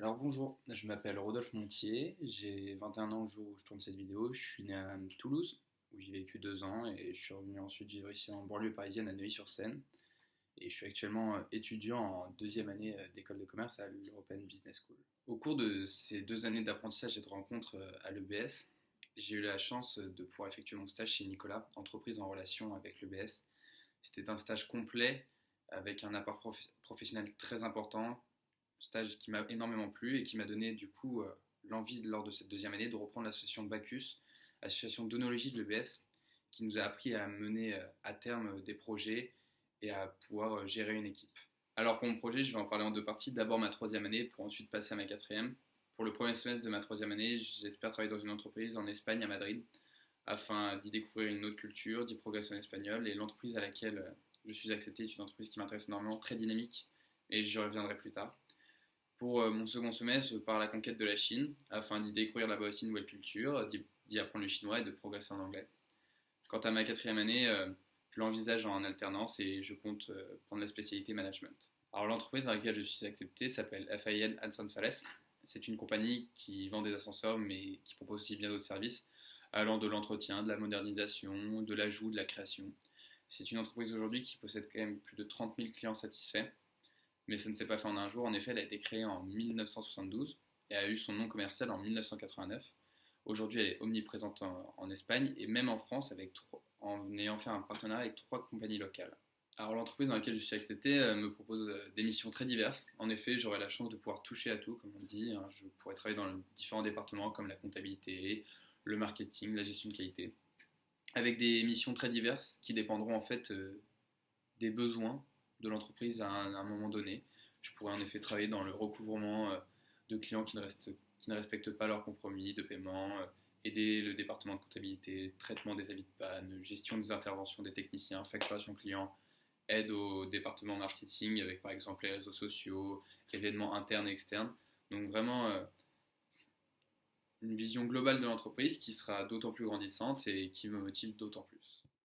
Alors bonjour, je m'appelle Rodolphe Montier, j'ai 21 ans au jour où je tourne cette vidéo, je suis né à Toulouse où j'ai vécu 2 ans et je suis revenu ensuite vivre ici en banlieue parisienne à Neuilly-sur-Seine et je suis actuellement étudiant en deuxième année d'école de commerce à l'European Business School. Au cours de ces 2 années d'apprentissage et de rencontres à l'EBS, j'ai eu la chance de pouvoir effectuer mon stage chez Nicolas, entreprise en relation avec l'EBS. C'était un stage complet avec un apport professionnel très important, stage qui m'a énormément plu et qui m'a donné du coup l'envie lors de cette deuxième année de reprendre l'association Bacchus, association d'onologie de l'EBS, qui nous a appris à mener à terme des projets et à pouvoir gérer une équipe. Alors pour mon projet, je vais en parler en deux parties. D'abord ma troisième année pour ensuite passer à ma quatrième. Pour le premier semestre de ma troisième année, j'espère travailler dans une entreprise en Espagne, à Madrid, afin d'y découvrir une autre culture, d'y progresser en espagnol. Et l'entreprise à laquelle je suis accepté est une entreprise qui m'intéresse énormément, très dynamique, et j'y reviendrai plus tard. Pour mon second semestre, je pars à la conquête de la Chine, afin d'y découvrir là-bas aussi une nouvelle culture, d'y apprendre le chinois et de progresser en anglais. Quant à ma quatrième année, je l'envisage en alternance et je compte prendre la spécialité management. Alors l'entreprise dans laquelle je suis accepté s'appelle FAIN Hanson Sales. C'est une compagnie qui vend des ascenseurs mais qui propose aussi bien d'autres services allant de l'entretien, de la modernisation, de l'ajout, de la création. C'est une entreprise aujourd'hui qui possède quand même plus de 30 000 clients satisfaits, mais ça ne s'est pas fait en un jour. En effet, elle a été créée en 1972 et a eu son nom commercial en 1989. Aujourd'hui, elle est omniprésente en Espagne et même en France en ayant fait un partenariat avec 3 compagnies locales. Alors l'entreprise dans laquelle je suis accepté me propose des missions très diverses. En effet, j'aurai la chance de pouvoir toucher à tout, comme on dit. Je pourrai travailler dans différents départements comme la comptabilité, le marketing, la gestion de qualité, avec des missions très diverses qui dépendront en fait des besoins de l'entreprise à un moment donné. Je pourrais en effet travailler dans le recouvrement de clients qui ne respectent pas leurs compromis de paiement, aider le département de comptabilité, traitement des avis de panne, gestion des interventions des techniciens, facturation client, aide au département marketing avec par exemple les réseaux sociaux, événements internes et externes. Donc vraiment une vision globale de l'entreprise qui sera d'autant plus grandissante et qui me motive d'autant plus.